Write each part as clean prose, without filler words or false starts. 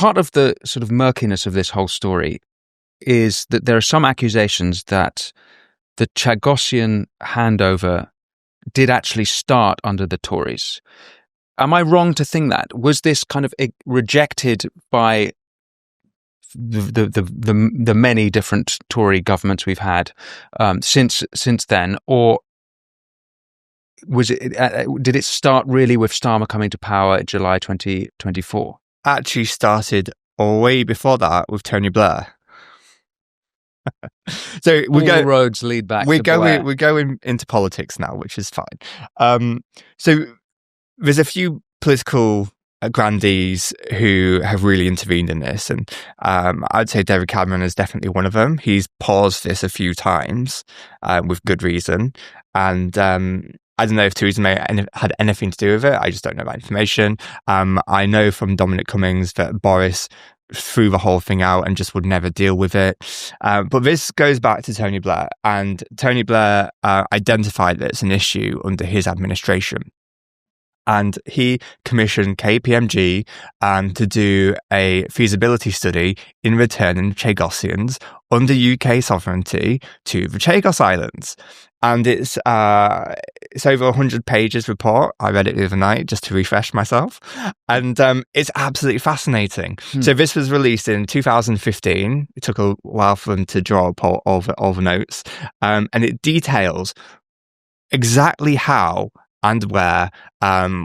part of the sort of murkiness of this whole story is that there are some accusations that the Chagosian handover did actually start under the Tories. Am I wrong to think that? Was this kind of rejected by the many different Tory governments we've had since then, or was it? Did it start really with Starmer coming to power in July 2024? Actually, started way before that with Tony Blair. So all roads lead back. We're going into politics now, which is fine. So there's a few political grandees who have really intervened in this, and I'd say David Cameron is definitely one of them. He's paused this a few times with good reason, and I don't know if Theresa May had anything to do with it. I just don't know that information. I know from Dominic Cummings that Boris threw the whole thing out and just would never deal with it. But this goes back to Tony Blair, and Tony Blair identified it as an issue under his administration. And he commissioned KPMG to do a feasibility study in returning Chagosians under UK sovereignty to the Chagos Islands. And it's over 100 pages report. I read it the other night just to refresh myself. And it's absolutely fascinating. So this was released in 2015. It took a while for them to draw up all the notes. And it details exactly how and where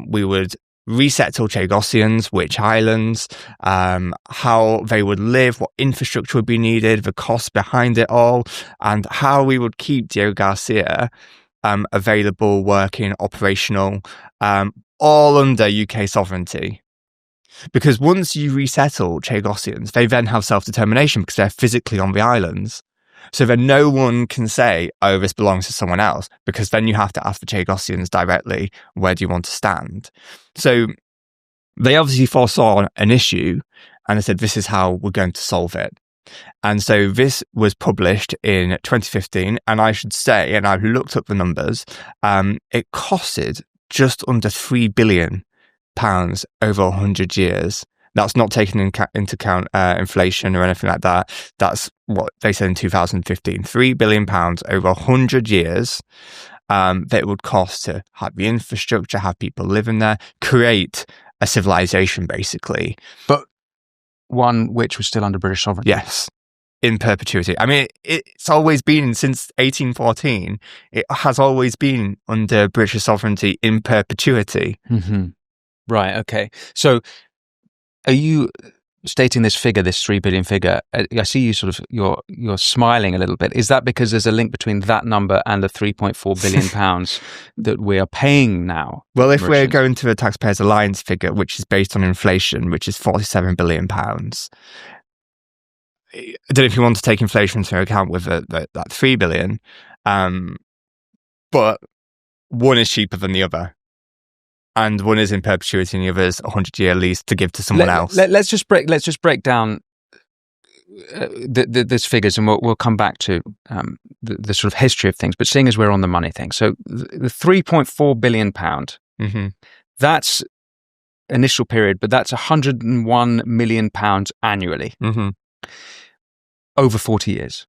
we would resettle Chagosians, which islands, how they would live, what infrastructure would be needed, the costs behind it all, and how we would keep Diego Garcia available, working, operational, all under UK sovereignty. Because once you resettle Chagosians, they then have self-determination because they're physically on the islands. So then no one can say, oh, this belongs to someone else, because then you have to ask the Chagosians directly, where do you want to stand? So they obviously foresaw an issue and they said, this is how we're going to solve it. And so this was published in 2015. And I should say, and I've looked up the numbers, it costed just under £3 billion over 100 years. That's not taking into account inflation or anything like that. That's what they said in 2015. £3 billion over 100 years that it would cost to have the infrastructure, have people living there, create a civilization, basically. But one which was still under British sovereignty. Yes, in perpetuity. I mean, it's always been, since 1814, it has always been under British sovereignty in perpetuity. Mm-hmm. Right, okay. So are you stating this figure, this 3 billion figure? I see you sort of, you're smiling a little bit. Is that because there's a link between that number and the 3.4 billion pounds that we are paying now? Well, if we're going to the Taxpayers Alliance figure, which is based on inflation, which is 47 billion pounds, I don't know if you want to take inflation into account with that 3 billion, but one is cheaper than the other. And one is in perpetuity, and the other is a 100-year lease to give to someone else. Let's just break down this figures, and we'll come back to the sort of history of things. But seeing as we're on the money thing, so the 3.4 billion pound, that's initial period, but that's 101 million pounds annually over 40 years.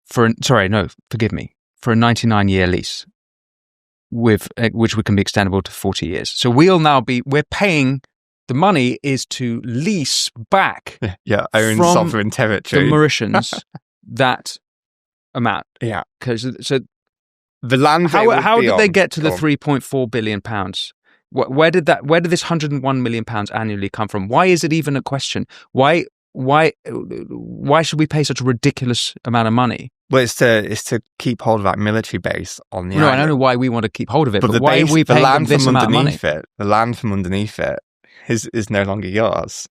For a 99-year lease, with which can be extendable to 40 years. So we're paying, the money is to lease back own from sovereign territory, the Mauritians, that amount. Yeah. So the land. How did they get to the 3.4 billion pounds? Where did this 101 million pounds annually come from? Why is it even a question? Why should we pay such a ridiculous amount of money? Well, it's to keep hold of that military base on the island. I don't know why we want to keep hold of it, but why base, are we paying them this amount of money? The land from underneath it is no longer yours.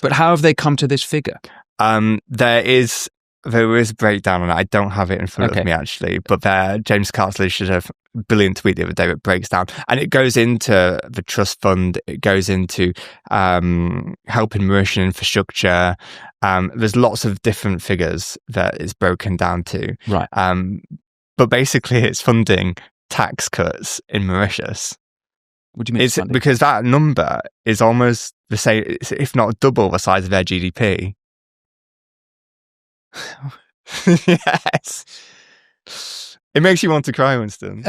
But how have they come to this figure? There is a breakdown on it. I don't have it in front of me, actually, but James Cartley should have a brilliant tweet the other day that breaks down, and it goes into the trust fund, it goes into helping Mauritian infrastructure. There's lots of different figures that it's broken down to. Right. But basically it's funding tax cuts in Mauritius. What do you mean? It's because that number is almost the same, if not double the size of their GDP. Yes. It makes you want to cry, Winston.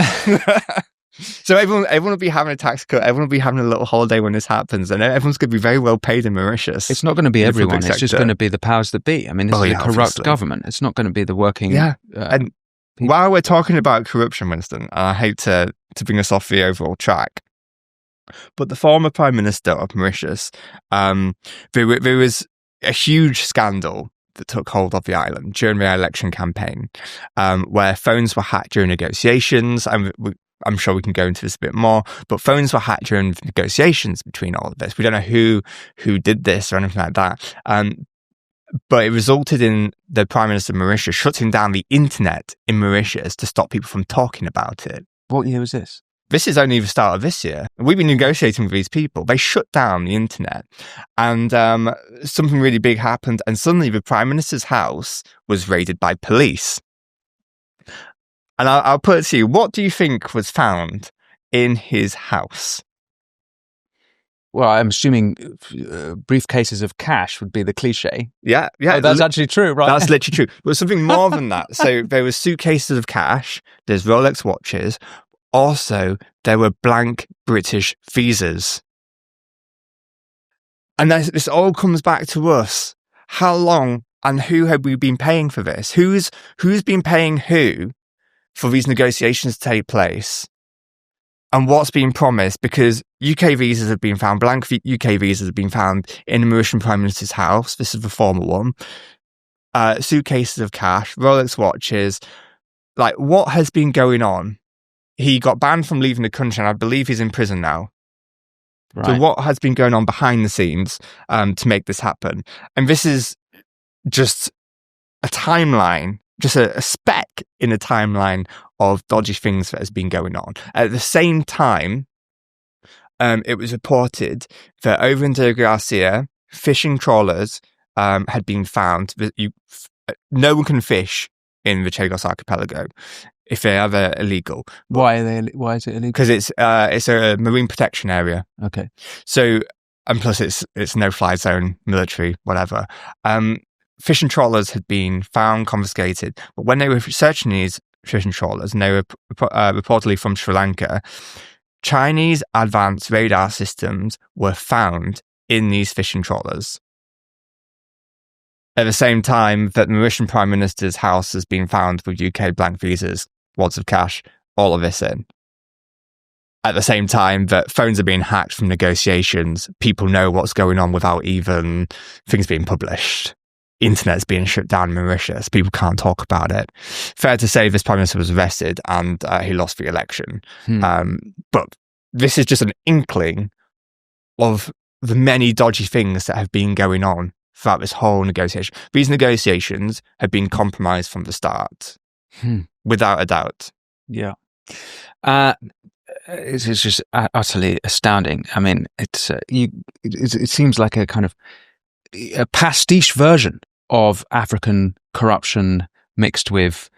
So everyone will be having a tax cut. Everyone will be having a little holiday when this happens, and everyone's going to be very well paid in Mauritius. It's not going to be everyone. It's just going to be the powers that be. I mean, this is a corrupt obviously. government. It's not going to be the working. Yeah. And while we're talking about corruption, Winston, and I hate to bring us off the overall track, but the former Prime Minister of Mauritius, there was a huge scandal that took hold of the island during the election campaign, where phones were hacked during negotiations, and I'm sure we can go into this a bit more, but phones were hacked during negotiations between all of this. We don't know who did this or anything like that. But it resulted in the Prime Minister of Mauritius shutting down the internet in Mauritius to stop people from talking about it. What year was this? This is only the start of this year. We've been negotiating with these people. They shut down the internet, and something really big happened, and suddenly the Prime Minister's house was raided by police. And I'll put it to you, what do you think was found in his house? Well, I'm assuming briefcases of cash would be the cliche. Yeah. Oh, that's actually true, right? That's literally true. But something more than that. So there were suitcases of cash, there's Rolex watches, also there were blank British visas. And this all comes back to us. How long and who have we been paying for this? Who's been paying who for these negotiations to take place? And what's being promised? Because UK visas have been found, blank UK visas have been found in the Mauritian Prime Minister's house. This is the former one. Suitcases of cash, Rolex watches. Like, what has been going on? He got banned from leaving the country, and I believe he's in prison now. Right. So what has been going on behind the scenes to make this happen? And this is just a timeline, just a speck in a timeline of dodgy things that has been going on. At the same time, it was reported that over in Diego Garcia, fishing trawlers had been found. No one can fish in the Chagos archipelago if they're ever illegal. Why is it illegal? Because it's a marine protection area. Okay. So, and plus it's no-fly zone, military, whatever. Fishing trawlers had been found, confiscated, but when they were searching these fishing trawlers, and they were reportedly from Sri Lanka, Chinese advanced radar systems were found in these fishing trawlers. At the same time that the Mauritian Prime Minister's house has been found with UK blank visas, wads of cash, all of this in. At the same time that phones are being hacked from negotiations, people know what's going on without even things being published. Internet's being shut down in Mauritius. People can't talk about it. Fair to say this Prime Minister was arrested and he lost the election. But this is just an inkling of the many dodgy things that have been going on throughout this whole negotiation. These negotiations have been compromised from the start, without a doubt. Yeah. It's just utterly astounding. I mean, it seems like a kind of a pastiche version of African corruption mixed with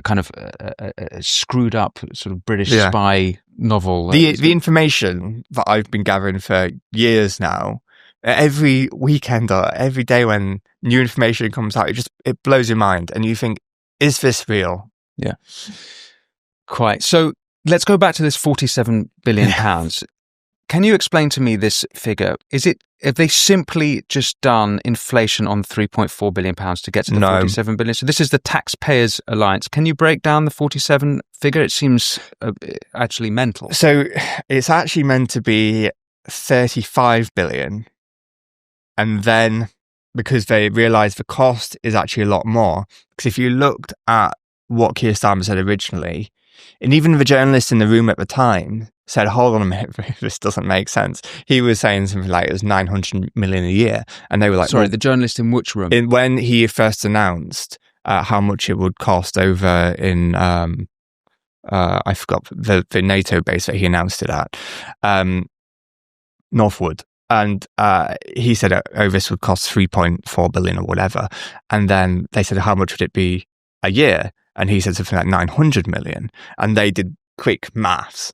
kind of a screwed up sort of British spy novel. The information that I've been gathering for years now, every weekend or every day when new information comes out, it blows your mind, and you think, is this real? Yeah, quite. So let's go back to this £47 billion. Can you explain to me this figure? Have they simply just done inflation on £3.4 billion to get to the 47 billion? So this is the Taxpayers Alliance. Can you break down the 47 figure? It seems actually mental. So it's actually meant to be 35 billion. And then, because they realised the cost is actually a lot more, because if you looked at what Keir Starmer said originally, and even the journalist in the room at the time said, hold on a minute, this doesn't make sense. He was saying something like it was 900 million a year. And they were like... Sorry, the journalist in which room? When he first announced how much it would cost over in, I forgot, the NATO base that he announced it at, Northwood. And he said, this would cost 3.4 billion or whatever. And then they said, how much would it be a year? And he said something like 900 million. And they did quick maths.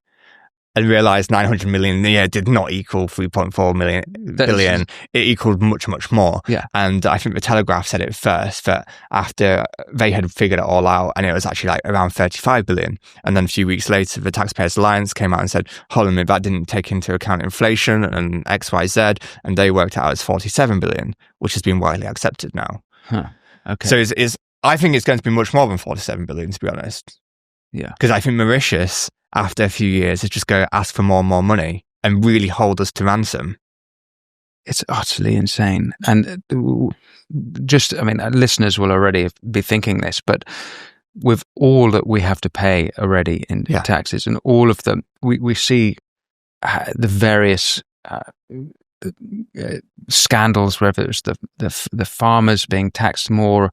and realised 900 million did not equal 3.4 billion. It equaled much, much more. Yeah. And I think the Telegraph said it first, that after they had figured it all out, and it was actually like around 35 billion. And then a few weeks later, the Taxpayers Alliance came out and said, hold on a minute, that didn't take into account inflation and X, Y, Z. And they worked it out as 47 billion, which has been widely accepted now. Huh. Okay. So I think it's going to be much more than 47 billion, to be honest. Yeah. Because I think Mauritius, after a few years, is just going to ask for more and more money and really hold us to ransom. It's utterly insane. And listeners will already be thinking this, but with all that we have to pay already in taxes and all of them, we see the various scandals, whether it's the farmers being taxed more,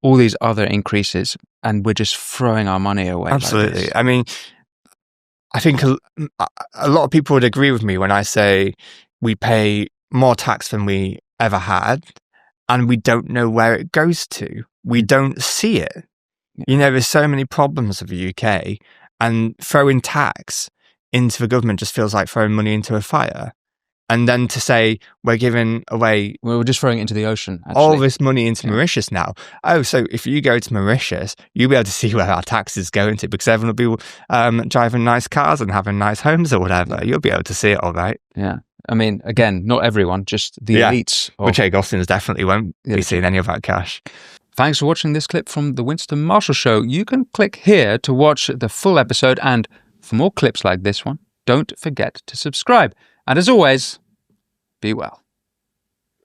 all these other increases, and we're just throwing our money away. Absolutely. Like this. I mean, I think a lot of people would agree with me when I say we pay more tax than we ever had, and we don't know where it goes to. We don't see it. There's so many problems with the UK, and throwing tax into the government just feels like throwing money into a fire. And then to say we're giving away... We're just throwing it into the ocean, actually. All this money into Mauritius now. Oh, so if you go to Mauritius, you'll be able to see where our taxes go into, because everyone will be driving nice cars and having nice homes or whatever. You'll be able to see it all right. Yeah. I mean, again, not everyone, just the elites. But Chagos Islands definitely won't be seeing any of that cash. Thanks for watching this clip from The Winston Marshall Show. You can click here to watch the full episode, and for more clips like this one, don't forget to subscribe. And as always, be well.